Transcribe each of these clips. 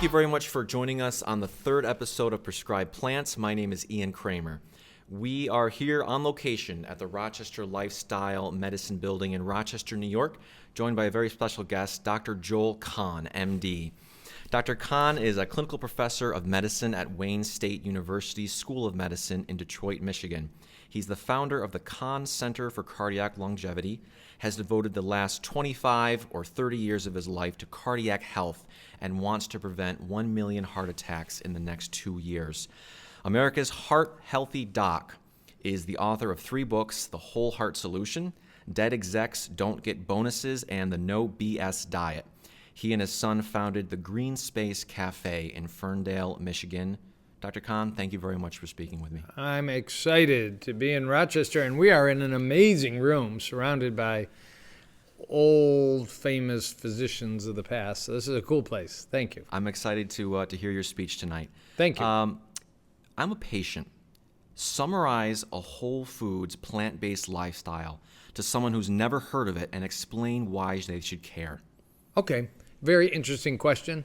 you very much for joining us on the third episode of Prescribe Plants. My name is Ian Kramer. We are here on location at the Rochester Lifestyle Medicine Building in Rochester, New York, joined by a very special guest, Dr. Joel Kahn, MD. Dr. Kahn is a clinical professor of medicine at Wayne State University's School of Medicine in Detroit, Michigan. He's the founder of the Kahn Center for Cardiac Longevity, has devoted the last 25 or 30 years of his life to cardiac health, and wants to prevent 1 million heart attacks in the next 2 years. America's Heart Healthy Doc is the author of 3 books, The Whole Heart Solution, Dead Execs Don't Get Bonuses, and The No BS Diet. He and his son founded the GreenSpace Café in Ferndale, Michigan. Dr. Kahn, thank you very much for speaking with me. I'm excited to be in Rochester, and we are in an amazing room surrounded by old, famous physicians of the past. So this is a cool place. Thank you. I'm excited to hear your speech tonight. Thank you. I'm a patient. Summarize a whole foods, plant-based lifestyle to someone who's never heard of it and explain why they should care. Okay. Very interesting question.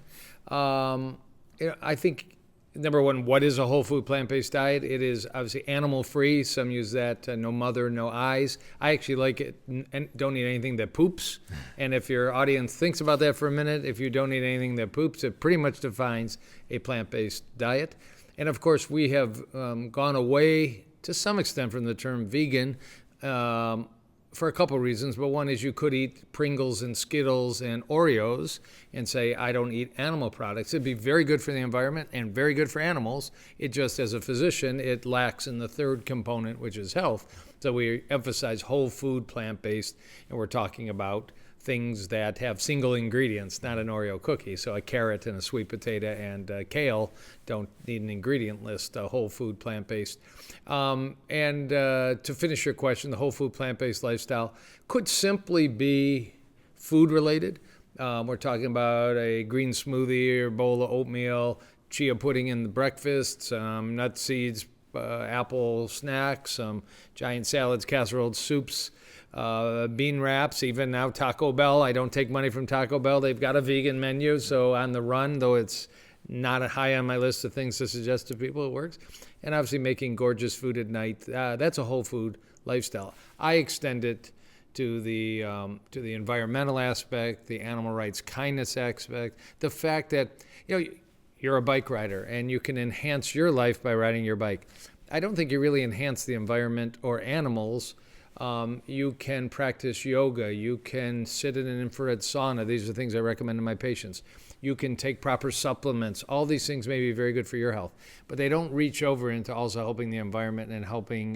I think, number one, what is a whole food plant-based diet? It is obviously animal-free. Some use that, no mother, no eyes. I actually like it and don't eat anything that poops. And if your audience thinks about that for a minute, if you don't eat anything that poops, it pretty much defines a plant-based diet. And of course, we have gone away to some extent from the term vegan for a couple of reasons, but one is you could eat Pringles and Skittles and Oreos and say, I don't eat animal products. It'd be very good for the environment and very good for animals. It just, as a physician, it lacks in the third component, which is health. So we emphasize whole food, plant-based, and we're talking about things that have single ingredients, not an Oreo cookie. So a carrot and a sweet potato and kale don't need an ingredient list, a whole food plant-based. And to finish your question, the whole food plant-based lifestyle could simply be food related. We're talking about a green smoothie or bowl of oatmeal, chia pudding in the breakfast, nut seeds, apple snacks, giant salads, casseroles, soups, bean wraps, even now Taco Bell. I don't take money from Taco Bell. They've got a vegan menu, so on the run, though it's not high on my list of things to suggest to people, it works. And obviously making gorgeous food at night, that's a whole food lifestyle. I extend it to the environmental aspect, the animal rights kindness aspect, the fact that you're a bike rider and you can enhance your life by riding your bike. I don't think you really enhance the environment or animals. You can practice yoga. You can sit in an infrared sauna. These are things I recommend to my patients. You can take proper supplements. All these things may be very good for your health, but they don't reach over into also helping the environment and helping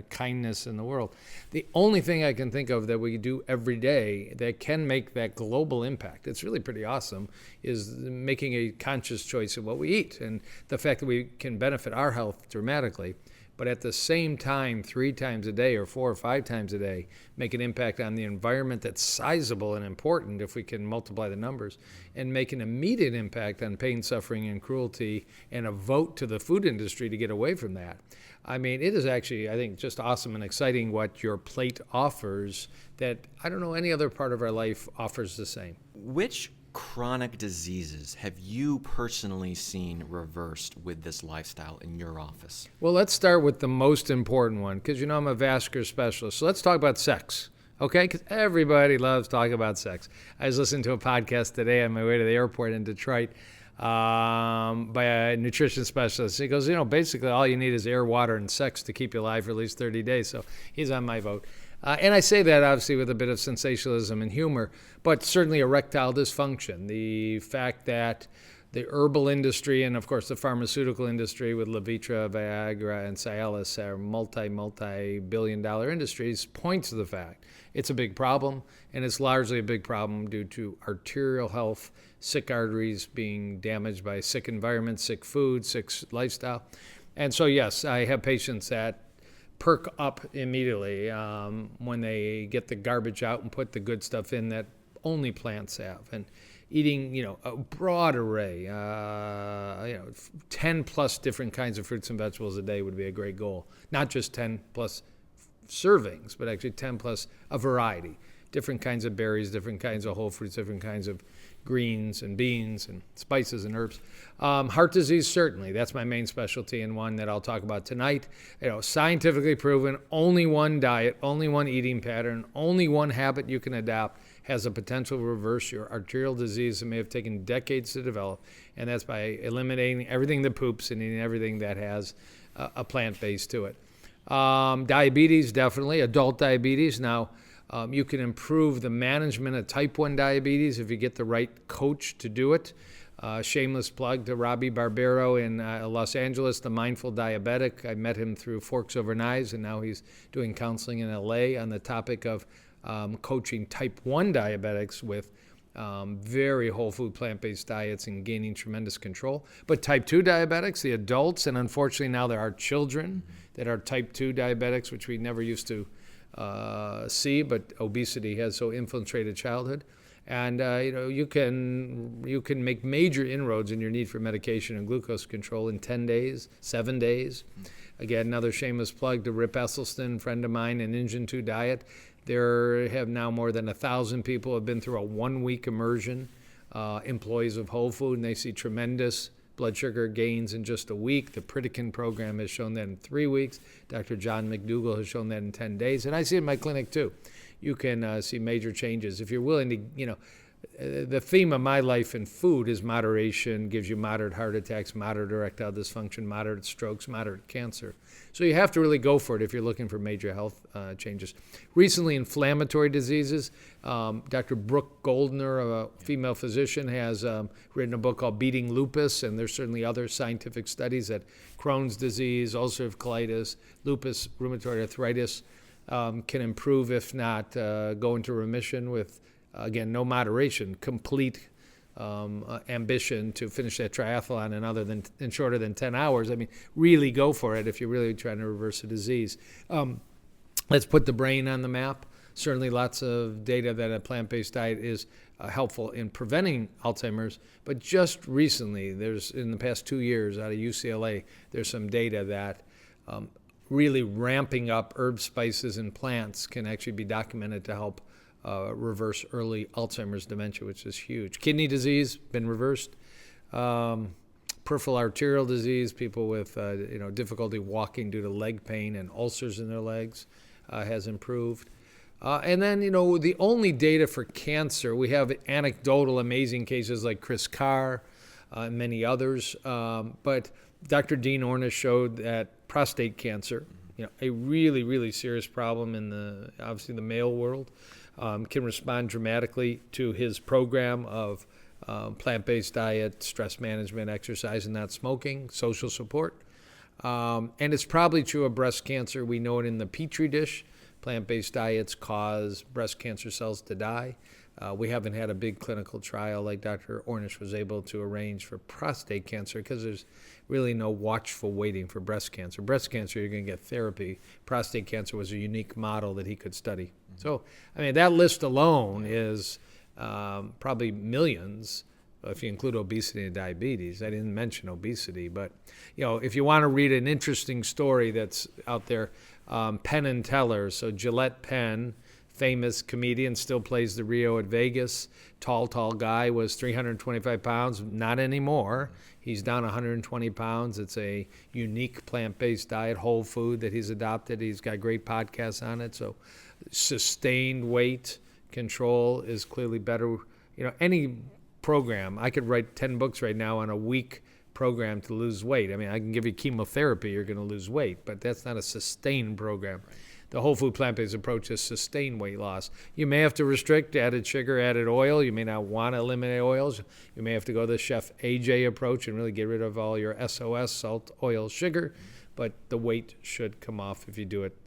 kindness in the world. The only thing I can think of that we do every day that can make that global impact, it's really pretty awesome, is making a conscious choice of what we eat and the fact that we can benefit our health dramatically. But at the same time, 3 times a day or 4 or 5 times a day, make an impact on the environment that's sizable and important if we can multiply the numbers, and make an immediate impact on pain, suffering, and cruelty, and a vote to the food industry to get away from that. I mean, it is actually, I think, just awesome and exciting what your plate offers that I don't know any other part of our life offers the same. Which chronic diseases have you personally seen reversed with this lifestyle in your office? Well, let's start with the most important one, because I'm a vascular specialist. So let's talk about sex, okay? Because everybody loves talking about sex. I was listening to a podcast today on my way to the airport in Detroit by a nutrition specialist. He goes, basically all you need is air, water, and sex to keep you alive for at least 30 days. So he's on my vote. And I say that obviously with a bit of sensationalism and humor, but certainly erectile dysfunction. The fact that the herbal industry and, of course, the pharmaceutical industry with Levitra, Viagra, and Cialis are multi-billion-dollar industries points to the fact it's a big problem, and it's largely a big problem due to arterial health, sick arteries being damaged by sick environments, sick food, sick lifestyle. And so, yes, I have patients that perk up immediately when they get the garbage out and put the good stuff in that only plants have. And eating, a broad array, 10 plus different kinds of fruits and vegetables a day would be a great goal. Not just 10 plus servings, but actually 10 plus a variety. Different kinds of berries, different kinds of whole fruits, different kinds of greens and beans and spices and herbs. Heart disease, certainly. That's my main specialty and one that I'll talk about tonight. Scientifically proven, only one diet, only one eating pattern, only one habit you can adopt has the potential to reverse your arterial disease that may have taken decades to develop, and that's by eliminating everything that poops and eating everything that has a plant base to it. Diabetes, definitely, adult diabetes. Now, you can improve the management of type 1 diabetes if you get the right coach to do it. Shameless plug to Robbie Barbero in Los Angeles, the mindful diabetic. I met him through Forks Over Knives, and now he's doing counseling in LA on the topic of coaching type 1 diabetics with very whole food plant-based diets and gaining tremendous control. But type 2 diabetics, the adults, and unfortunately now there are children that are type 2 diabetics, which we never used to see, but obesity has so infiltrated childhood. And you can make major inroads in your need for medication and glucose control in 10 days, 7 days. Again, another shameless plug to Rip Esselstyn, friend of mine, and Engine 2 Diet. There have now more than 1,000 people have been through a 1-week immersion, employees of Whole Food, and they see tremendous blood sugar gains in just a week. The Pritikin program has shown that in 3 weeks. Dr. John McDougall has shown that in 10 days. And I see it in my clinic too. You can see major changes. If you're willing to, the theme of my life in food is moderation, gives you moderate heart attacks, moderate erectile dysfunction, moderate strokes, moderate cancer. So you have to really go for it if you're looking for major health changes. Recently, inflammatory diseases. Dr. Brooke Goldner, a female physician, has written a book called Beating Lupus, and there's certainly other scientific studies that Crohn's disease, ulcerative colitis, lupus, rheumatoid arthritis can improve, if not go into remission with, again, no moderation, complete ambition to finish that triathlon in shorter than 10 hours. I mean, really go for it if you're really trying to reverse a disease. Let's put the brain on the map. Certainly lots of data that a plant-based diet is helpful in preventing Alzheimer's, but just recently, in the past 2 years out of UCLA, there's some data that really ramping up herbs, spices, and plants can actually be documented to help reverse early Alzheimer's dementia, which is huge. Kidney disease, been reversed. Peripheral arterial disease, people with difficulty walking due to leg pain and ulcers in their legs has improved. And then, the only data for cancer, we have anecdotal amazing cases like Chris Carr and many others, but Dr. Dean Ornish showed that prostate cancer, a really, really serious problem in obviously the male world, can respond dramatically to his program of plant-based diet, stress management, exercise, and not smoking, social support. And it's probably true of breast cancer. We know it in the Petri dish. Plant-based diets cause breast cancer cells to die. We haven't had a big clinical trial like Dr. Ornish was able to arrange for prostate cancer because there's really no watchful waiting for breast cancer. Breast cancer, you're going to get therapy. Prostate cancer was a unique model that he could study. Mm-hmm. So, that list alone is probably millions if you include obesity and diabetes. I didn't mention obesity, but if you want to read an interesting story that's out there, Penn and Teller, so Gillette Penn, famous comedian, still plays the Rio at Vegas. Tall guy, was 325 pounds. Not anymore. He's down 120 pounds. It's a unique plant-based diet, whole food that he's adopted. He's got great podcasts on it. So sustained weight control is clearly better. Any program, I could write 10 books right now on a week program to lose weight. I can give you chemotherapy, you're going to lose weight, but that's not a sustained program. Right. The whole food plant-based approach is sustained weight loss. You may have to restrict added sugar, added oil. You may not want to eliminate oils. You may have to go the Chef AJ approach and really get rid of all your SOS, salt, oil, sugar, but the weight should come off if you do it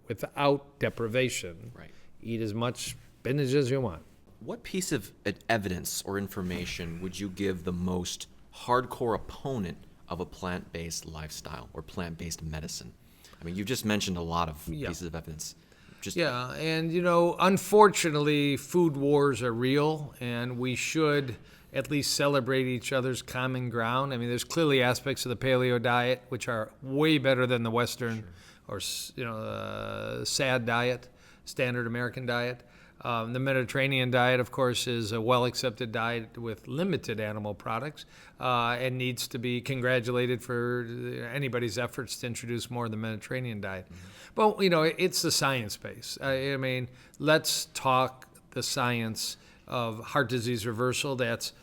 without deprivation. Right. Eat as much spinach as you want. What piece of evidence or information would you give the most hardcore opponent of a plant-based lifestyle or plant-based medicine? You've just mentioned a lot of pieces of evidence. And unfortunately, food wars are real, and we should at least celebrate each other's common ground. There's clearly aspects of the Paleo diet which are way better than the Western or SAD diet, standard American diet. The Mediterranean diet, of course, is a well-accepted diet with limited animal products and needs to be congratulated for anybody's efforts to introduce more of the Mediterranean diet. But, it's the science base. I mean, let's talk the science of heart disease reversal. That's,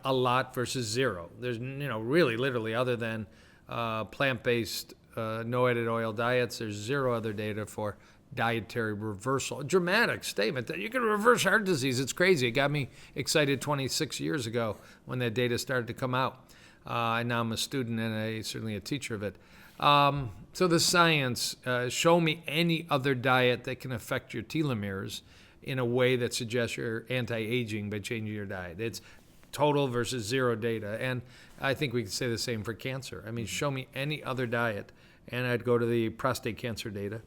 a lot versus zero. There's, really, literally, other than plant-based, no-added oil diets, there's zero other data for dietary reversal. A dramatic statement that you can reverse heart disease. It's crazy. It got me excited 26 years ago when that data started to come out. And now I'm a student and certainly a teacher of it. So the science, show me any other diet that can affect your telomeres in a way that suggests you're anti-aging by changing your diet. It's total versus zero data. And I think we can say the same for cancer. I mean, show me any other diet, and I'd go to the prostate cancer data.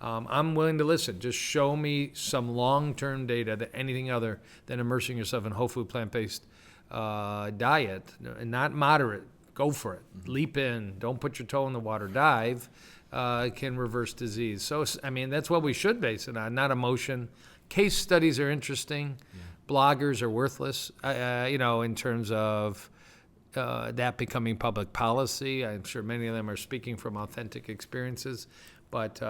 I'm willing to listen. Just show me some long-term data that anything other than immersing yourself in whole food plant-based diet, and not moderate. Go for it. Leap in. Don't put your toe in the water. Dive. Can reverse disease. So, I mean, that's what we should base it on, not emotion. Case studies are interesting. Bloggers are worthless, in terms of that becoming public policy. I'm sure many of them are speaking from authentic experiences. But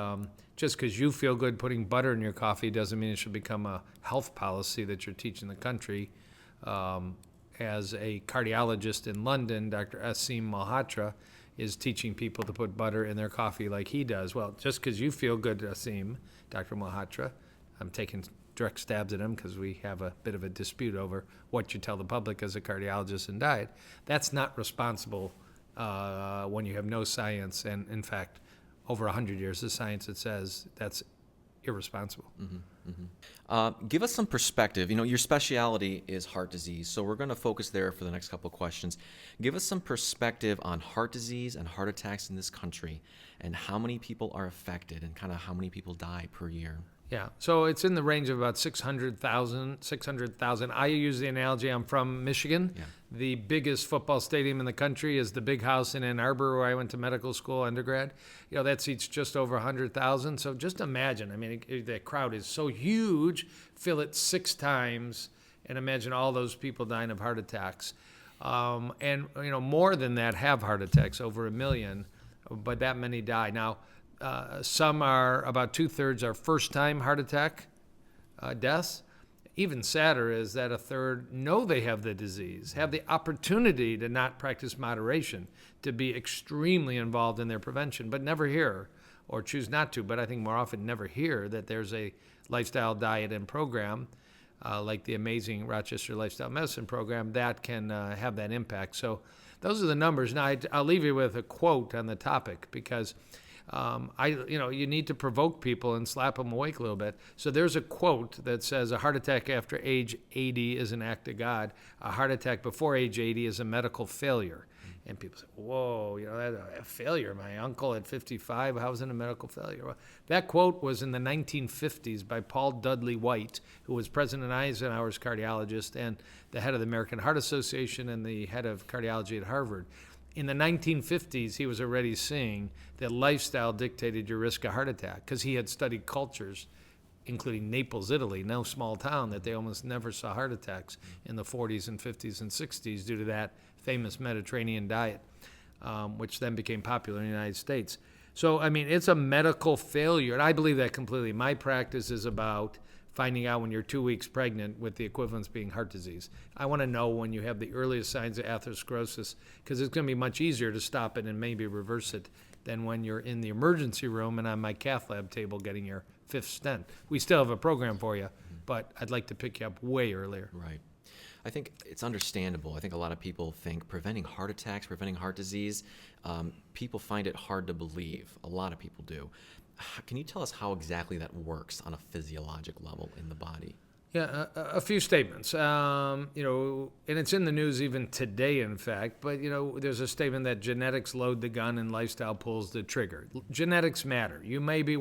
just because you feel good putting butter in your coffee doesn't mean it should become a health policy that you're teaching the country. As a cardiologist in London, Dr. Asim Malhotra is teaching people to put butter in their coffee like he does. Well, just because you feel good, Asim, Dr. Malhotra, I'm taking direct stabs at him because we have a bit of a dispute over what you tell the public as a cardiologist in diet. That's not responsible when you have no science, and in fact, over 100 years of science that says that's irresponsible. Give us some perspective. Your specialty is heart disease, so we're going to focus there for the next couple of questions. Give us some perspective on heart disease and heart attacks in this country, and how many people are affected, and kind of how many people die per year. Yeah, so it's in the range of about 600,000. I use the analogy, I'm from Michigan. Yeah. The biggest football stadium in the country is the Big House in Ann Arbor, where I went to medical school, undergrad. That seats just over 100,000. So just imagine, the crowd is so huge, fill it 6 times, and imagine all those people dying of heart attacks. And more than that have heart attacks, over 1 million, but that many die. Now, some are, about 2/3 are first-time heart attack deaths. Even sadder is that 1/3 know they have the disease, have the opportunity to not practice moderation, to be extremely involved in their prevention, but never hear, or choose not to, but I think more often never hear that there's a lifestyle diet and program like the amazing Rochester Lifestyle Medicine Program that can have that impact. So those are the numbers. Now, I'll leave you with a quote on the topic, because you need to provoke people and slap them awake a little bit. So there's a quote that says, a heart attack after age 80 is an act of God. A heart attack before age 80 is a medical failure. And people say, whoa, that's a failure. My uncle at 55, how was it a medical failure? Well, that quote was in the 1950s by Paul Dudley White, who was President Eisenhower's cardiologist and the head of the American Heart Association and the head of cardiology at Harvard. In the 1950s, he was already seeing that lifestyle dictated your risk of heart attack, because he had studied cultures, including Naples, Italy, no small town, that they almost never saw heart attacks in the 40s and 50s and 60s due to that famous Mediterranean diet, which then became popular in the United States. So, it's a medical failure, and I believe that completely. My practice is about finding out when you're 2 weeks pregnant, with the equivalence being heart disease. I want to know when you have the earliest signs of atherosclerosis, because it's going to be much easier to stop it and maybe reverse it than when you're in the emergency room and on my cath lab table getting your 5th stent. We still have a program for you, but I'd like to pick you up way earlier. Right. I think it's understandable. I think a lot of people think preventing heart attacks, preventing heart disease, people find it hard to believe. A lot of people do. Can you tell us how exactly that works on a physiologic level in the body? Yeah, a few statements. And it's in the news even today, in fact. But there's a statement that genetics load the gun and lifestyle pulls the trigger. Genetics matter. You may be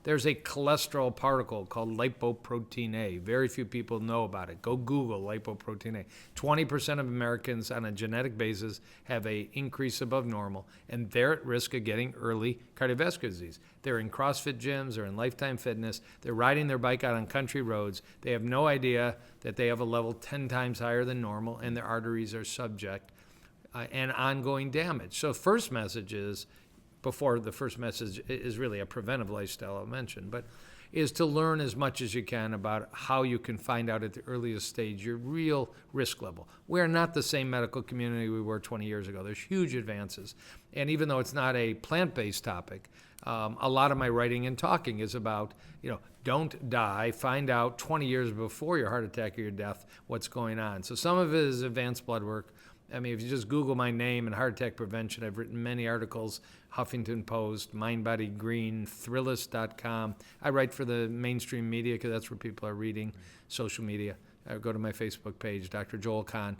there's a cholesterol particle called lipoprotein A. Very few people know about it. Go Google lipoprotein A. 20% of Americans on a genetic basis have a increase above normal, and they're at risk of getting early cardiovascular disease. They're in CrossFit gyms, they're in Lifetime Fitness, they're riding their bike out on country roads. They have no idea that they have a level 10 times higher than normal, and their arteries are subject and ongoing damage. So first message is, before the first message is really a preventive lifestyle I'll mention, but is to learn as much as you can about how you can find out at the earliest stage your real risk level. We're not the same medical community we were 20 years ago. There's huge advances. And even though it's not a plant-based topic, a lot of my writing and talking is about, don't die, find out 20 years before your heart attack or your death what's going on. So some of it is advanced blood work. I mean, if you just Google my name and heart attack prevention, I've written many articles, Huffington Post, Mind Body Green, Thrillist.com. I write for the mainstream media because that's where people are reading, social media. I go to my Facebook page, Dr. Joel Kahn.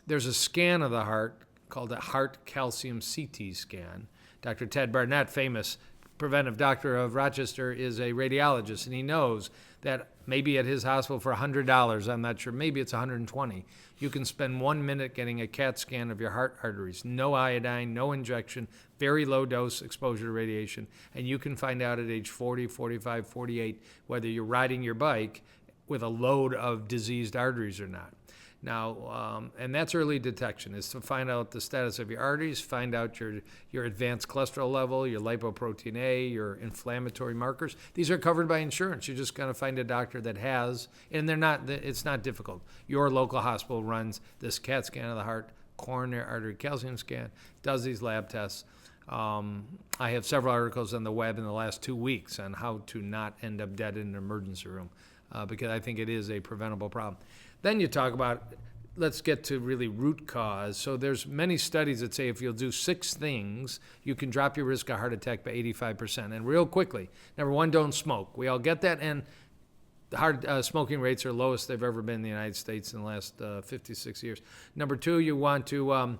There's a scan of the heart called a heart calcium CT scan. Dr. Ted Barnett, famous preventive doctor of Rochester, is a radiologist, and he knows that maybe at his hospital for $100, I'm not sure, maybe it's $120, you can spend 1 minute getting a CAT scan of your heart arteries. No iodine, no injection, very low dose exposure to radiation, and you can find out at age 40, 45, 48 whether you're riding your bike with a load of diseased arteries or not. Now, and that's early detection, is to find out the status of your arteries, find out your advanced cholesterol level, your lipoprotein A, your inflammatory markers. These are covered by insurance. You're just going to find a doctor that has, and it's not difficult. Your local hospital runs this CAT scan of the heart, coronary artery calcium scan, does these lab tests. I have several articles on the web in the last 2 weeks on how to not end up dead in an emergency room, because I think it is a preventable problem. Then you talk about, let's get to really root cause. So there's many studies that say if you'll do 6 things, you can drop your risk of heart attack by 85%. And real quickly, number 1, don't smoke. We all get that, and the smoking rates are lowest they've ever been in the United States in the last 56 years. Number 2, you want to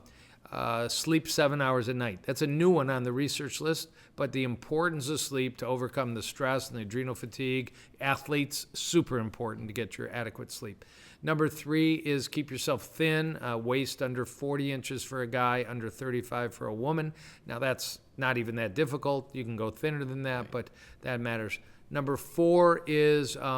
sleep 7 hours a night. That's a new one on the research list, but the importance of sleep to overcome the stress and the adrenal fatigue, athletes, super important to get your adequate sleep. Number 3 is keep yourself thin, waist under 40 inches for a guy, under 35 for a woman. Now that's not even that difficult. You can go thinner than that, but that matters. Number 4 is, I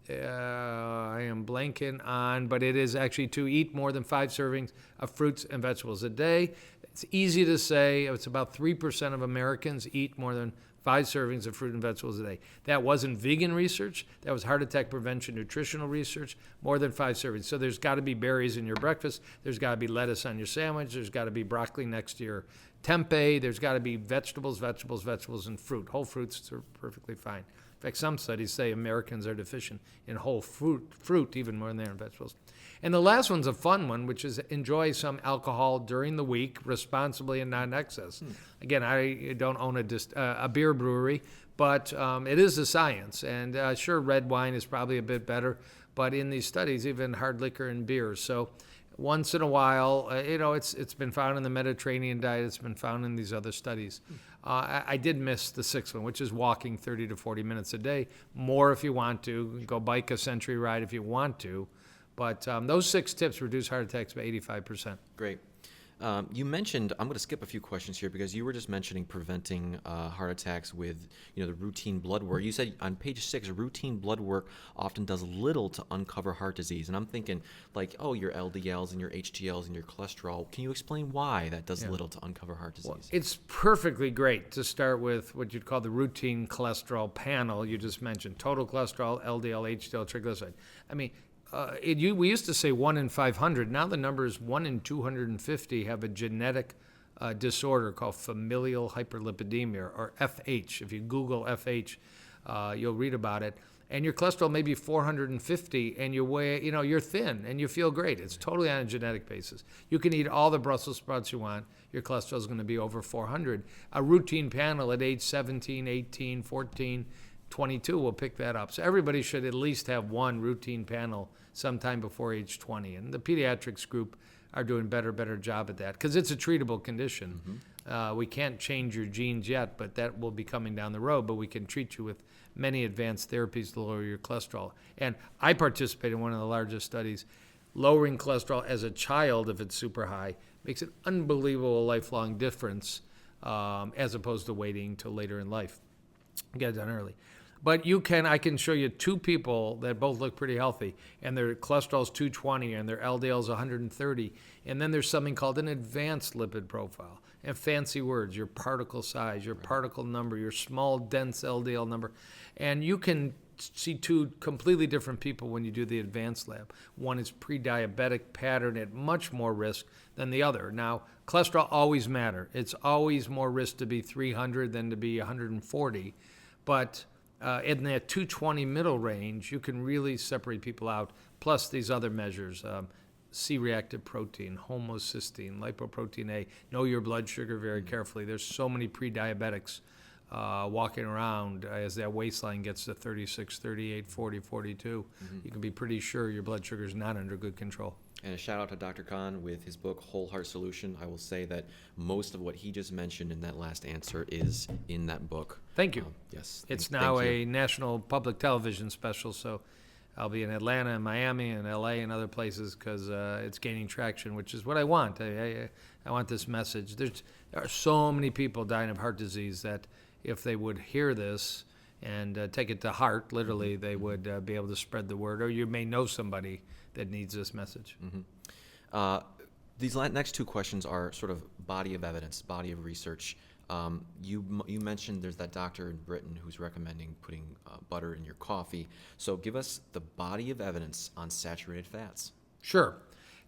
am blanking on, but it is actually to eat more than 5 servings of fruits and vegetables a day. It's easy to say. It's about 3% of Americans eat more than 5 servings of fruit and vegetables a day. That wasn't vegan research. That was heart attack prevention nutritional research, more than 5 servings. So there's got to be berries in your breakfast. There's got to be lettuce on your sandwich. There's got to be broccoli next to your tempeh. There's got to be vegetables, and fruit. Whole fruits are perfectly fine. In fact, some studies say Americans are deficient in whole fruit even more than they are in vegetables. And the last one's a fun one, which is enjoy some alcohol during the week responsibly and not in excess. Again, I don't own a beer brewery, but it is a science. And sure, red wine is probably a bit better, but in these studies, even hard liquor and beer. So once in a while, it's been found in the Mediterranean diet. It's been found in these other studies. I did miss the 6th one, which is walking 30 to 40 minutes a day. More if you want to. Go bike a century ride if you want to. But those 6 tips reduce heart attacks by 85%. Great. You mentioned, I'm going to skip a few questions here because you were just mentioning preventing heart attacks with, the routine blood work. You said on page 6, routine blood work often does little to uncover heart disease. And I'm thinking your LDLs and your HDLs and your cholesterol. Can you explain why that does little to uncover heart disease? Well, it's perfectly great to start with what you'd call the routine cholesterol panel you just mentioned. Total cholesterol, LDL, HDL, triglyceride. I mean, we used to say 1 in 500. Now the number is 1 in 250 have a genetic disorder called familial hyperlipidemia, or FH. If you Google FH, you'll read about it. And your cholesterol may be 450, and you weigh, you're thin, and you feel great. It's totally on a genetic basis. You can eat all the Brussels sprouts you want. Your cholesterol is going to be over 400. A routine panel at age 17, 18, 14, 22 will pick that up. So everybody should at least have one routine panel sometime before age 20. And the pediatrics group are doing better job at that because it's a treatable condition. We can't change your genes yet, but that will be coming down the road. But we can treat you with many advanced therapies to lower your cholesterol. And I participated in one of the largest studies. Lowering cholesterol as a child, if it's super high, makes an unbelievable lifelong difference as opposed to waiting till later in life. Get it done early. But I can show you two people that both look pretty healthy, and their cholesterol's 220 and their LDL's 130. And then there's something called an advanced lipid profile. And fancy words, your particle size, your particle number, your small, dense LDL number. And you can see two completely different people when you do the advanced lab. One is pre-diabetic pattern at much more risk than the other. Now, cholesterol always matter. It's always more risk to be 300 than to be 140. But in that 220 middle range, you can really separate people out. Plus these other measures, C-reactive protein, homocysteine, lipoprotein A. Know your blood sugar very carefully. There's so many pre-diabetics walking around as that waistline gets to 36, 38, 40, 42. You can be pretty sure your blood sugar is not under good control. And a shout out to Dr. Kahn with his book, Whole Heart Solution. I will say that most of what he just mentioned in that last answer is in that book. Thank you. Yes. It's now a national public television special, so I'll be in Atlanta and Miami and LA and other places because it's gaining traction, which is what I want. I want this message. There are so many people dying of heart disease that if they would hear this and take it to heart, literally, they would be able to spread the word. Or you may know somebody that needs this message. These next two questions are sort of body of evidence, body of research. You mentioned there's that doctor in Britain who's recommending putting butter in your coffee. So give us the body of evidence on saturated fats. Sure.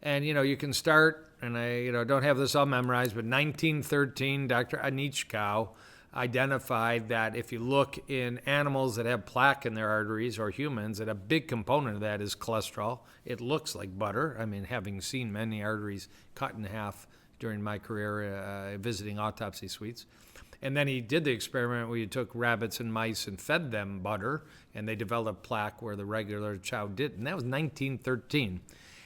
And, you can start, and I, don't have this all memorized, but 1913, Dr. Anichkow identified that if you look in animals that have plaque in their arteries or humans, that a big component of that is cholesterol. It looks like butter. I mean, having seen many arteries cut in half during my career visiting autopsy suites. And then he did the experiment where you took rabbits and mice and fed them butter, and they developed plaque where the regular chow didn't. And that was 1913.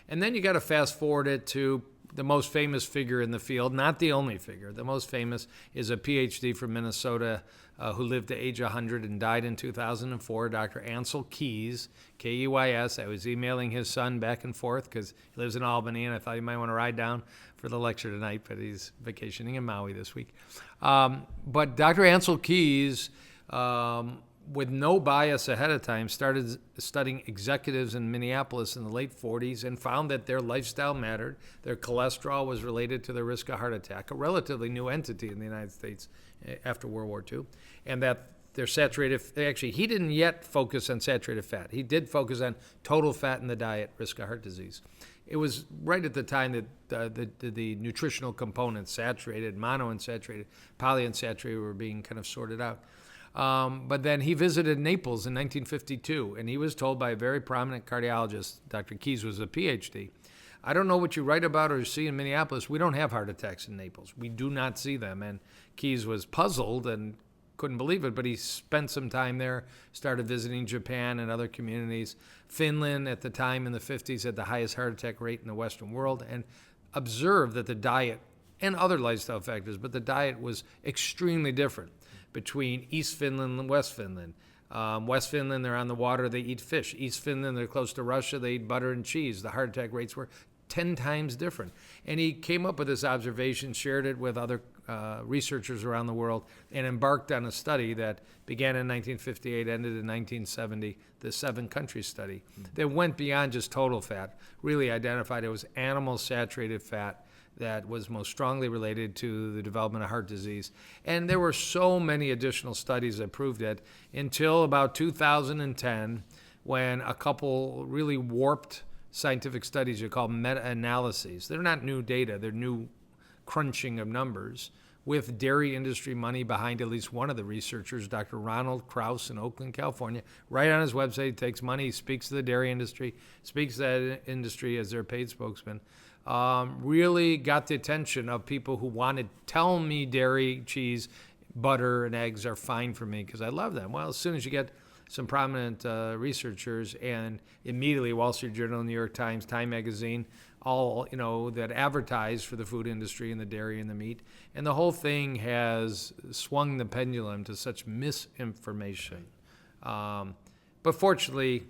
And then you got to fast forward it to the most famous figure in the field, not the only figure. The most famous is a PhD from Minnesota who lived to age 100 and died in 2004, Dr. Ansel Keys, Keys. I was emailing his son back and forth because he lives in Albany, and I thought he might want to ride down for the lecture tonight, but he's vacationing in Maui this week. But Dr. Ansel Keys, with no bias ahead of time, started studying executives in Minneapolis in the late 40s and found that their lifestyle mattered. Their cholesterol was related to their risk of heart attack, a relatively new entity in the United States after World War II, and that their saturated, actually, he didn't yet focus on saturated fat. He did focus on total fat in the diet, risk of heart disease. It was right at the time that the nutritional components, saturated, monounsaturated, polyunsaturated, were being kind of sorted out. But then he visited Naples in 1952, and he was told by a very prominent cardiologist, Dr. Keys was a PhD, I don't know what you write about or see in Minneapolis. We don't have heart attacks in Naples. We do not see them. And Keys was puzzled and couldn't believe it, but he spent some time there, started visiting Japan and other communities. Finland at the time in the 50s had the highest heart attack rate in the Western world, and observed that the diet and other lifestyle factors, but the diet was extremely different between East Finland and West Finland. West Finland, they're on the water, they eat fish. East Finland, they're close to Russia, they eat butter and cheese. The heart attack rates were 10 times different. And he came up with this observation, shared it with other researchers around the world, and embarked on a study that began in 1958, ended in 1970, the 7-country study, that went beyond just total fat, really identified it was animal saturated fat that was most strongly related to the development of heart disease. And there were so many additional studies that proved it until about 2010, when a couple really warped scientific studies are called meta-analyses. They're not new data, they're new crunching of numbers with dairy industry money behind at least one of the researchers, Dr. Ronald Krauss in Oakland, California. Right on his website, he takes money, he speaks to the dairy industry, speaks to that industry as their paid spokesman. Really got the attention of people who wanted, tell me dairy, cheese, butter, and eggs are fine for me because I love them. Well, as soon as you get some prominent researchers, and immediately Wall Street Journal, New York Times, Time Magazine, all that advertise for the food industry and the dairy and the meat. And the whole thing has swung the pendulum to such misinformation. But fortunately,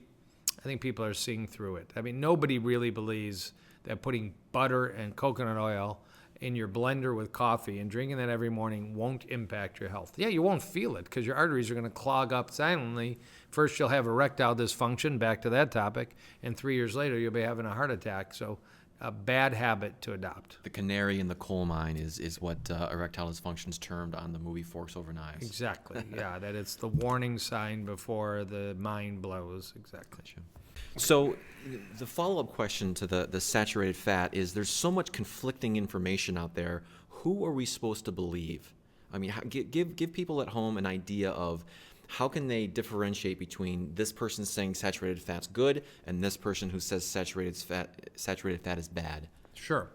I think people are seeing through it. I mean, nobody really believes that putting butter and coconut oil in your blender with coffee and drinking that every morning won't impact your health. Yeah, you won't feel it because your arteries are going to clog up silently. First, you'll have erectile dysfunction, back to that topic, and 3 years later, you'll be having a heart attack. So a bad habit to adopt. The canary in the coal mine is what erectile dysfunction is termed on the movie Forks Over Knives. Exactly, yeah, that it's the warning sign before the mine blows, exactly. Gotcha. So the follow-up question to the saturated fat is, there's so much conflicting information out there. Who are we supposed to believe? I mean, give people at home an idea of how can they differentiate between this person saying saturated fat's good and this person who says saturated fat is bad? Sure.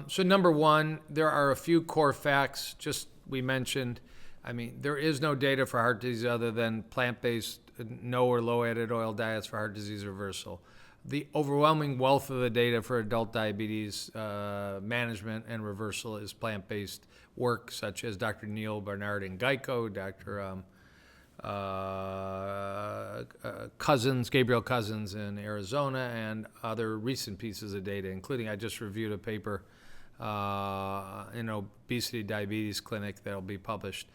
So number one, there are a few core facts, just we mentioned. I mean, there is no data for heart disease other than plant-based, no or low added oil diets for heart disease reversal. The overwhelming wealth of the data for adult diabetes management and reversal is plant-based work, such as Dr. Neil Barnard in Geico, Dr. Gabriel Cousins in Arizona, and other recent pieces of data, including I just reviewed a paper in obesity diabetes clinic that'll be published.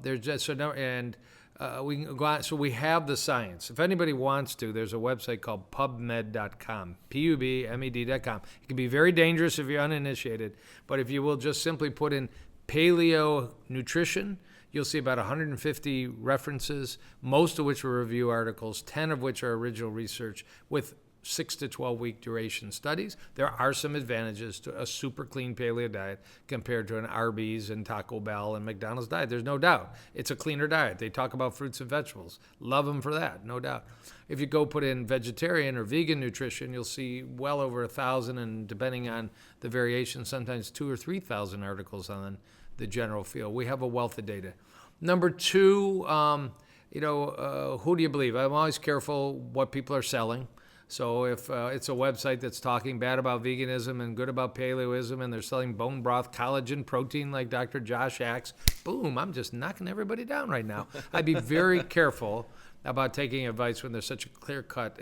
There's just we can go on. So we have the science. If anybody wants to, there's a website called PubMed.com, PubMed.com. It can be very dangerous if you're uninitiated, but if you will just simply put in paleo nutrition, you'll see about 150 references, most of which are review articles, 10 of which are original research with 6 to 12 week duration studies. There are some advantages to a super clean paleo diet compared to an Arby's and Taco Bell and McDonald's diet. There's no doubt. It's a cleaner diet. They talk about fruits and vegetables. Love them for that, no doubt. If you go put in vegetarian or vegan nutrition, you'll see well over 1,000, and depending on the variation, sometimes 2,000 or 3,000 articles on the general field. We have a wealth of data. Number two, who do you believe? I'm always careful what people are selling. So if it's a website that's talking bad about veganism and good about paleoism, and they're selling bone broth, collagen, protein like Dr. Josh Axe, boom, I'm just knocking everybody down right now. I'd be very careful about taking advice when there's such a clear-cut,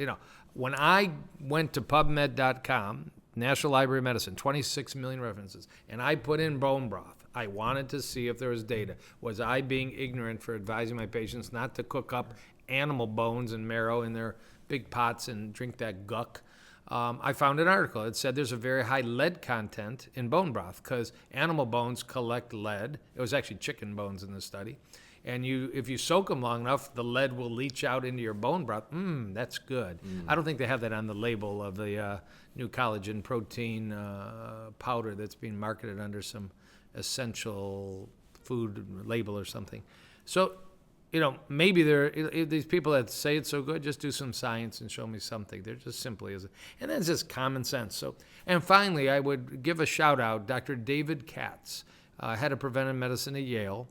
when I went to PubMed.com, National Library of Medicine, 26 million references, and I put in bone broth, I wanted to see if there was data. Was I being ignorant for advising my patients not to cook up animal bones and marrow in their big pots and drink that guck? I found an article. It said there's a very high lead content in bone broth because animal bones collect lead. It was actually chicken bones in this study. And if you soak them long enough, the lead will leach out into your bone broth. That's good. I don't think they have that on the label of the new collagen protein powder that's being marketed under some essential food label or something. So, maybe these people that say it's so good, just do some science and show me something. There just simply isn't. And that's just common sense. So, and finally, I would give a shout out, Dr. David Katz, head of preventive medicine at Yale.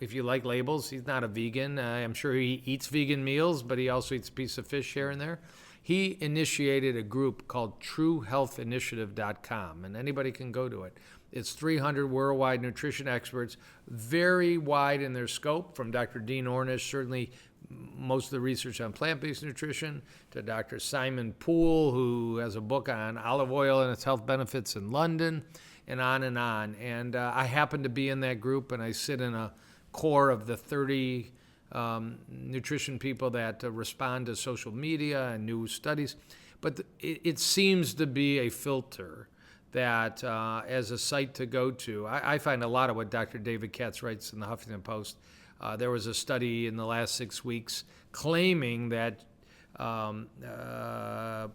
If you like labels, he's not a vegan. I'm sure he eats vegan meals, but he also eats a piece of fish here and there. He initiated a group called TrueHealthInitiative.com, and anybody can go to it. It's 300 worldwide nutrition experts, very wide in their scope, from Dr. Dean Ornish, certainly most of the research on plant-based nutrition, to Dr. Simon Poole, who has a book on olive oil and its health benefits in London, and on and on. And I happen to be in that group, and I sit in a core of the 30 nutrition people that respond to social media and new studies. But it seems to be a filter that as a site to go to. I find a lot of what Dr. David Katz writes in the Huffington Post. There was a study in the last 6 weeks claiming that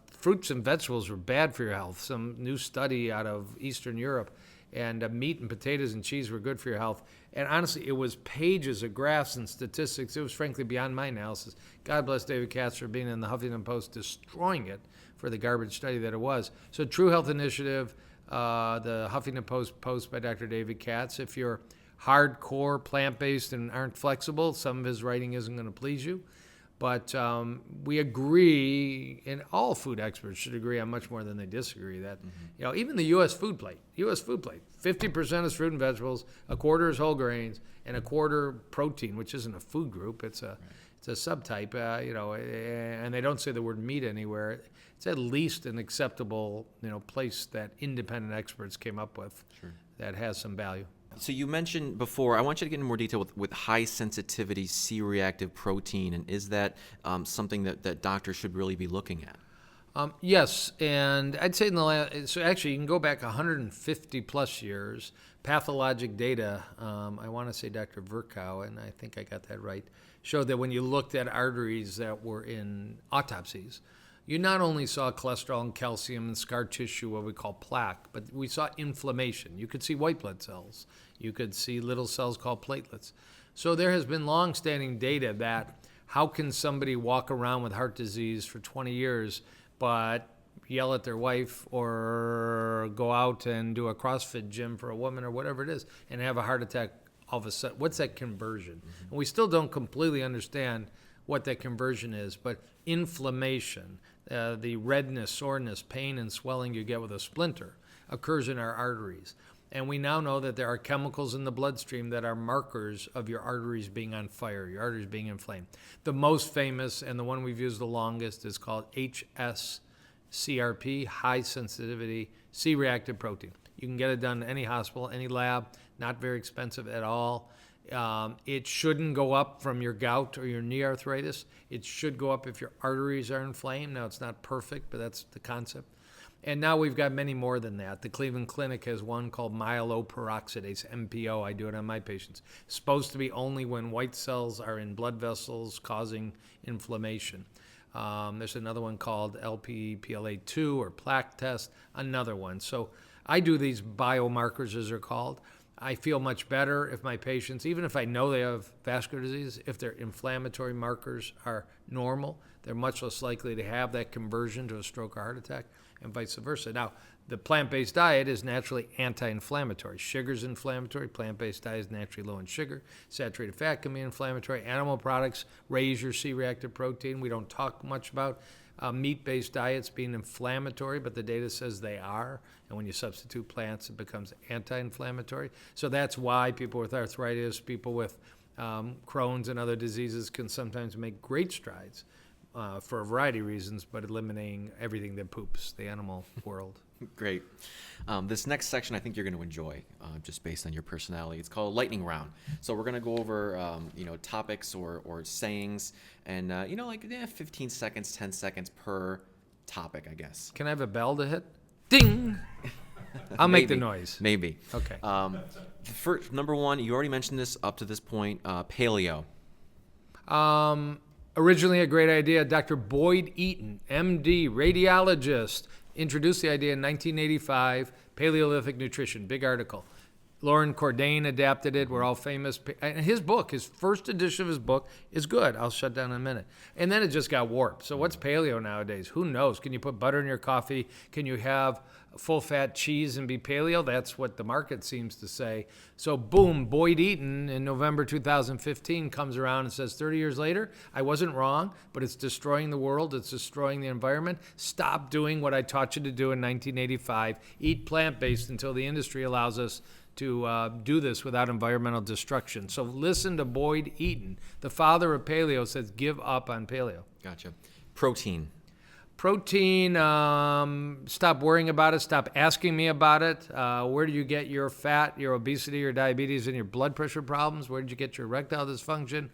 fruits and vegetables were bad for your health. Some new study out of Eastern Europe. And meat and potatoes and cheese were good for your health. And honestly, it was pages of graphs and statistics. It was frankly beyond my analysis. God bless David Katz for being in the Huffington Post, destroying it for the garbage study that it was. So True Health Initiative, the Huffington Post by Dr. David Katz. If you're hardcore plant-based and aren't flexible, some of his writing isn't going to please you. But we agree, and all food experts should agree on much more than they disagree, that even the U.S. food plate, 50% is fruit and vegetables, a quarter is whole grains, and a quarter protein, which isn't a food group, it's a subtype, and they don't say the word meat anywhere. It's at least an acceptable, place that independent experts came up with that has some value. So you mentioned before, I want you to get into more detail with high sensitivity C-reactive protein, and is that something that doctors should really be looking at? Yes, and I'd say so actually you can go back 150 plus years, pathologic data, I want to say Dr. Virchow, and I think I got that right, showed that when you looked at arteries that were in autopsies, you not only saw cholesterol and calcium and scar tissue, what we call plaque, but we saw inflammation. You could see white blood cells. You could see little cells called platelets. So there has been long-standing data that how can somebody walk around with heart disease for 20 years but yell at their wife or go out and do a CrossFit gym for a woman or whatever it is and have a heart attack all of a sudden? What's that conversion? And we still don't completely understand what that conversion is, but inflammation, the redness, soreness, pain, and swelling you get with a splinter occurs in our arteries. And we now know that there are chemicals in the bloodstream that are markers of your arteries being on fire, your arteries being inflamed. The most famous and the one we've used the longest is called HSCRP, high sensitivity C-reactive protein. You can get it done in any hospital, any lab, not very expensive at all. It shouldn't go up from your gout or your knee arthritis. It should go up if your arteries are inflamed. Now, it's not perfect, but that's the concept. And now we've got many more than that. The Cleveland Clinic has one called myeloperoxidase, MPO. I do it on my patients. It's supposed to be only when white cells are in blood vessels causing inflammation. There's another one called LPPLA2 or plaque test, another one. So I do these biomarkers, as they're called. I feel much better if my patients, even if I know they have vascular disease, if their inflammatory markers are normal, they're much less likely to have that conversion to a stroke or heart attack, and vice versa. Now, the plant-based diet is naturally anti-inflammatory. Sugar's inflammatory. Plant-based diet is naturally low in sugar. Saturated fat can be inflammatory. Animal products raise your C-reactive protein. We don't talk much about meat-based diets being inflammatory, but the data says they are. And when you substitute plants, it becomes anti-inflammatory. So that's why people with arthritis, people with Crohn's and other diseases can sometimes make great strides for a variety of reasons, but eliminating everything that poops, the animal world. Great. This next section I think you're going to enjoy, just based on your personality. It's called Lightning Round. So we're going to go over, topics or sayings, and 15 seconds, 10 seconds per topic, I guess. Can I have a bell to hit? Ding! I'll make the noise. Maybe. Okay. First, number one, you already mentioned this up to this point, paleo. Originally a great idea. Dr. Boyd Eaton, MD, radiologist, introduced the idea in 1985, Paleolithic nutrition, big article. Lauren Cordain adapted it. We're all famous. And his book, his first edition of his book, is good. I'll shut down in a minute. And then it just got warped. So what's paleo nowadays? Who knows? Can you put butter in your coffee? Can you have full-fat cheese and be paleo? That's what the market seems to say. So boom, Boyd Eaton in November 2015 comes around and says, 30 years later, I wasn't wrong, but it's destroying the world. It's destroying the environment. Stop doing what I taught you to do in 1985. Eat plant-based until the industry allows us to do this without environmental destruction. So listen to Boyd Eaton. The father of paleo says, give up on paleo. Gotcha. Protein. Protein, stop worrying about it. Stop asking me about it. Where do you get your fat, your obesity, your diabetes, and your blood pressure problems? Where did you get your erectile dysfunction?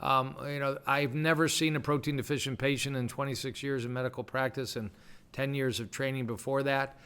I've never seen a protein deficient patient in 26 years of medical practice and 10 years of training before that.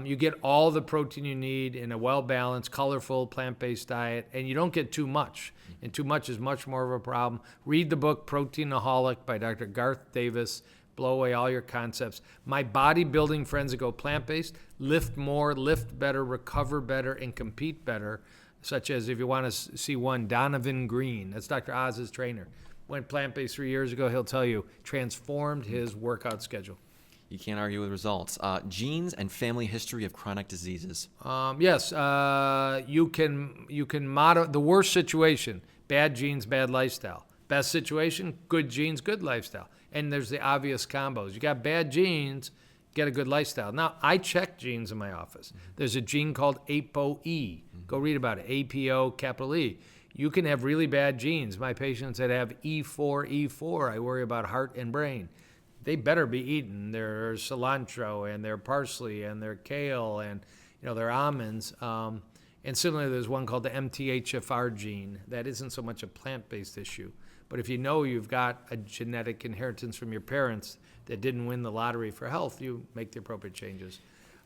You get all the protein you need in a well-balanced, colorful, plant-based diet, and you don't get too much. And too much is much more of a problem. Read the book Proteinaholic by Dr. Garth Davis. Blow away all your concepts. My bodybuilding friends that go plant-based lift more, lift better, recover better, and compete better, such as if you want to see one, Donovan Green. That's Dr. Oz's trainer. Went plant-based 3 years ago. He'll tell you, transformed his workout schedule. You can't argue with results. Genes and family history of chronic diseases. Yes, you can modify the worst situation: bad genes, bad lifestyle. Best situation: good genes, good lifestyle. And there's the obvious combos. You got bad genes, get a good lifestyle. Now, I check genes in my office. There's a gene called ApoE. Go read about it. APO, capital E. You can have really bad genes. My patients that have E4, I worry about heart and brain. They better be eating their cilantro and their parsley and their kale and their almonds. And similarly, there's one called the MTHFR gene. That isn't so much a plant-based issue. But if you know you've got a genetic inheritance from your parents that didn't win the lottery for health, you make the appropriate changes.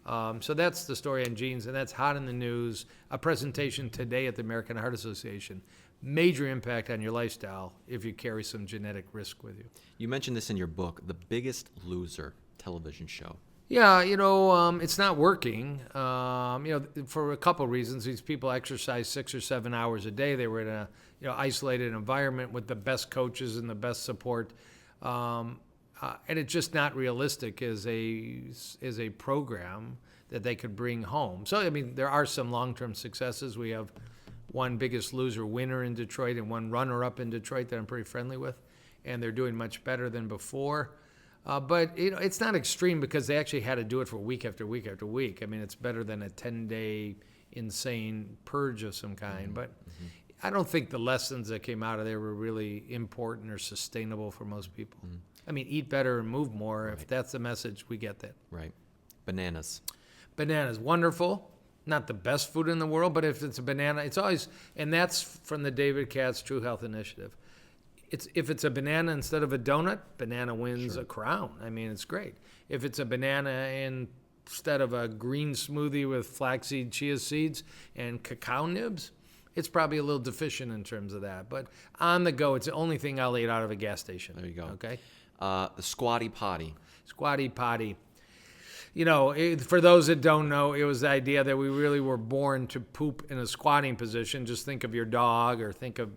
So that's the story on genes, and that's hot in the news. A presentation today at the American Heart Association. Major impact on your lifestyle if you carry some genetic risk with you. You mentioned this in your book, The Biggest Loser television show. Yeah, it's not working. For a couple of reasons. These people exercise 6 or 7 hours a day. They were in a isolated environment with the best coaches and the best support, and it's just not realistic as a program that they could bring home. So there are some long-term successes. We have one Biggest Loser winner in Detroit and one runner-up in Detroit that I'm pretty friendly with, and they're doing much better than before. But it's not extreme because they actually had to do it for week after week after week. It's better than a 10-day insane purge of some kind. But I don't think the lessons that came out of there were really important or sustainable for most people. Eat better and move more. Right. If that's the message, we get that. Right. Bananas, wonderful. Not the best food in the world, but if it's a banana, it's always, and that's from the David Katz True Health Initiative. If it's a banana instead of a donut, banana wins a crown. It's great. If it's a banana instead of a green smoothie with flaxseed, chia seeds, and cacao nibs, it's probably a little deficient in terms of that. But on the go, it's the only thing I'll eat out of a gas station. There you go. Okay? The Squatty Potty. Squatty Potty. For those that don't know, it was the idea that we really were born to poop in a squatting position. Just think of your dog or think of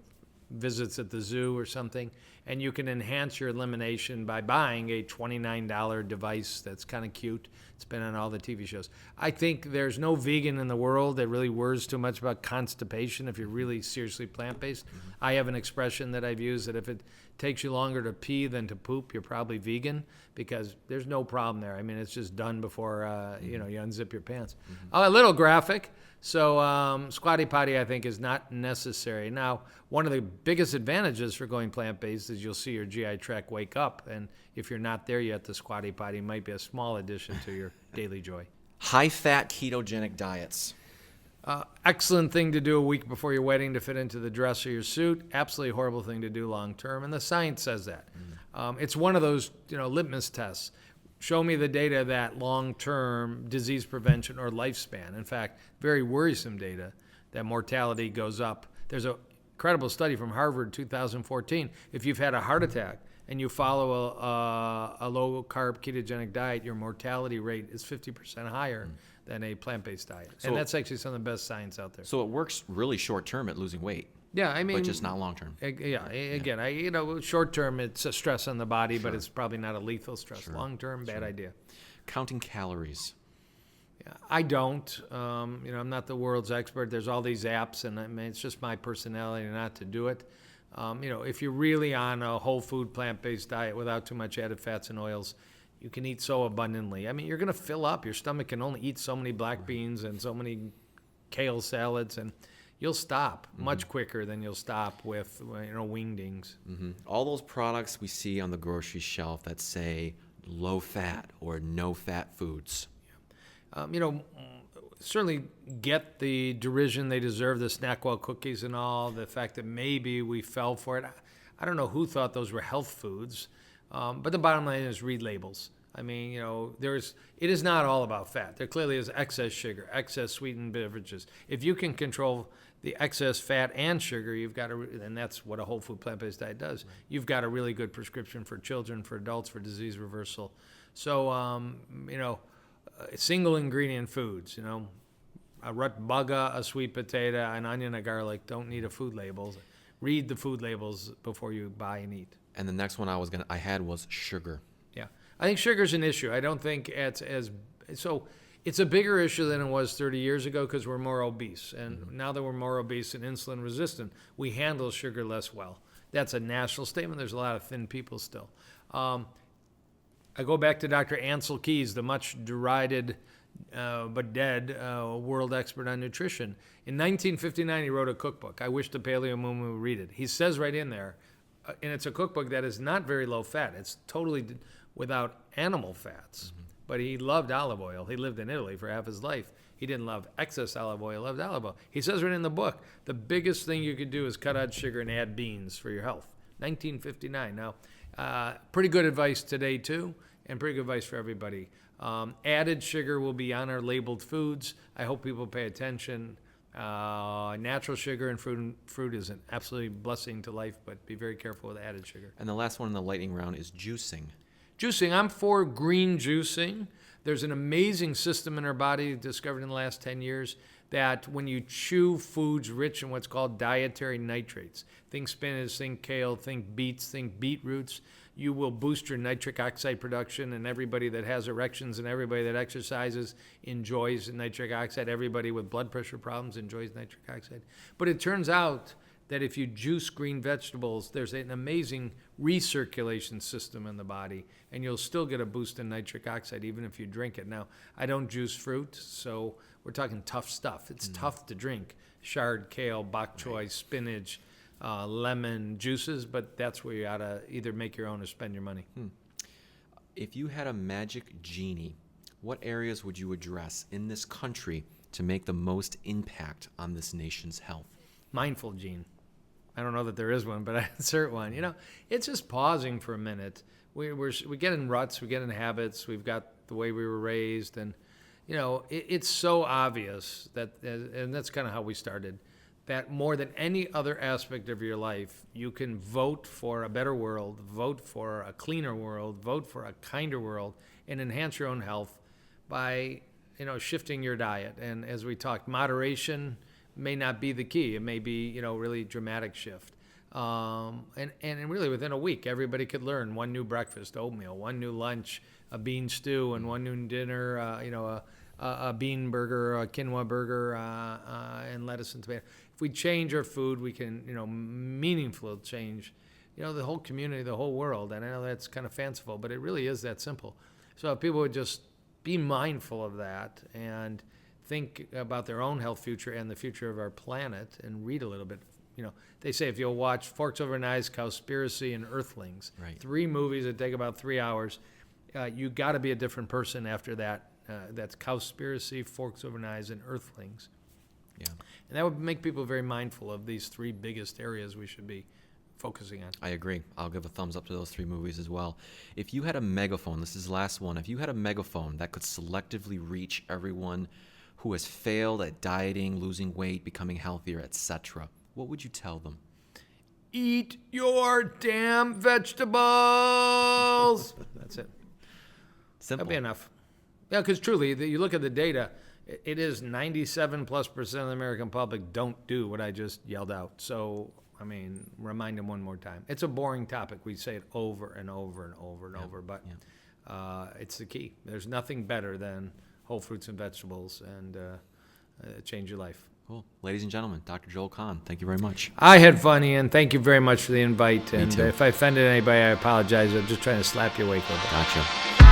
visits at the zoo or something, and you can enhance your elimination by buying a $29 device that's kind of cute. It's been on all the TV shows. I think there's no vegan in the world that really worries too much about constipation if you're really seriously plant-based. I have an expression that I've used that if it takes you longer to pee than to poop, you're probably vegan, because there's no problem there. It's just done before you unzip your pants. A little graphic. So Squatty Potty, I think, is not necessary. Now, one of the biggest advantages for going plant-based is you'll see your GI tract wake up. And if you're not there yet, the Squatty Potty might be a small addition to your daily joy. High-fat ketogenic diets. Excellent thing to do a week before your wedding to fit into the dress or your suit. Absolutely horrible thing to do long-term. And the science says that. It's one of those litmus tests. Show me the data that long-term disease prevention or lifespan. In fact, very worrisome data that mortality goes up. There's an incredible study from Harvard, 2014. If you've had a heart attack and you follow a low-carb ketogenic diet, your mortality rate is 50% higher than a plant-based diet. And that's actually some of the best science out there. So it works really short-term at losing weight. Yeah, but just not long-term. Again, short-term, it's a stress on the body, but it's probably not a lethal stress. Long-term, bad idea. Counting calories. Yeah, I don't. I'm not the world's expert. There's all these apps, and it's just my personality not to do it. If you're really on a whole food, plant-based diet without too much added fats and oils, you can eat so abundantly. You're going to fill up. Your stomach can only eat so many black beans and so many kale salads, and you'll stop much quicker than you'll stop with wingdings. All those products we see on the grocery shelf that say low fat or no fat foods. Certainly get the derision they deserve, the SnackWell cookies and all, the fact that maybe we fell for it. I don't know who thought those were health foods, but the bottom line is read labels. It is not all about fat. There clearly is excess sugar, excess sweetened beverages. If you can control the excess fat and sugar, and that's what a whole food plant-based diet does. You've got a really good prescription for children, for adults, for disease reversal. So, single ingredient foods, a rutabaga, a sweet potato, an onion, a garlic, don't need a food label. Read the food labels before you buy and eat. And the next one I had was sugar. Yeah. I think sugar's an issue. I don't think it's it's a bigger issue than it was 30 years ago because we're more obese. And now that we're more obese and insulin resistant, we handle sugar less well. That's a national statement. There's a lot of thin people still. I go back to Dr. Ansel Keys, the much derided but dead world expert on nutrition. In 1959, he wrote a cookbook. I wish the Paleo movement would read it. He says right in there, and it's a cookbook that is not very low fat. It's totally without animal fats. But he loved olive oil. He lived in Italy for half his life. He didn't love excess olive oil. He loved olive oil. He says right in the book, the biggest thing you could do is cut out sugar and add beans for your health. 1959. Now, pretty good advice today, too, and pretty good advice for everybody. Added sugar will be on our labeled foods. I hope people pay attention. Natural sugar and fruit is an absolutely blessing to life, but be very careful with added sugar. And the last one in the lightning round is juicing. Juicing, I'm for green juicing. There's an amazing system in our body discovered in the last 10 years that when you chew foods rich in what's called dietary nitrates, think spinach, think kale, think beets, think beetroots, you will boost your nitric oxide production, and everybody that has erections and everybody that exercises enjoys nitric oxide. Everybody with blood pressure problems enjoys nitric oxide. But it turns out that if you juice green vegetables, there's an amazing recirculation system in the body, and you'll still get a boost in nitric oxide even if you drink it. Now, I don't juice fruit, so we're talking tough stuff. It's tough to drink. Chard, kale, bok choy, spinach, lemon juices, but that's where you ought to either make your own or spend your money. If you had a magic genie, what areas would you address in this country to make the most impact on this nation's health? Mindful gene. I don't know that there is one, but I insert one. You know, it's just pausing for a minute. We get in ruts, we get in habits, we've got the way we were raised, and, you know, it's so obvious that, and that's kind of how we started, that more than any other aspect of your life, you can vote for a better world, vote for a cleaner world, vote for a kinder world, and enhance your own health by, you know, shifting your diet. And as we talked, moderation may not be the key. It may be, you know, really dramatic shift. And really within a week, everybody could learn one new breakfast, oatmeal, one new lunch, a bean stew, and one new dinner, you know, a bean burger, a quinoa burger, and lettuce and tomato. If we change our food, we can, you know, meaningful change, you know, the whole community, the whole world. And I know that's kind of fanciful, but it really is that simple. So if people would just be mindful of that and think about their own health future and the future of our planet and read a little bit. You know, they say if you'll watch Forks Over Knives, Cowspiracy, and Earthlings, 3 movies that take about 3 hours, you got to be a different person after that. That's Cowspiracy, Forks Over Knives, and Earthlings. Yeah. And that would make people very mindful of these 3 biggest areas we should be focusing on. I agree. I'll give a thumbs up to those 3 movies as well. If you had a megaphone, this is the last one, if you had a megaphone that could selectively reach everyone who has failed at dieting, losing weight, becoming healthier, etc., what would you tell them? Eat your damn vegetables. That's it. Simple. That'd be enough. Yeah, because truly, you look at the data, it is 97+% of the American public don't do what I just yelled out. So, I mean, remind them one more time. It's a boring topic. We say it over and over and over and over, but it's the key. There's nothing better than whole fruits and vegetables and change your life. Cool. Ladies and gentlemen, Dr. Joel Kahn, thank you very much. I had fun, Ian. Thank you very much for the invite. Me And too. if I offended anybody, I apologize. I'm just trying to slap you awake a little bit. Gotcha.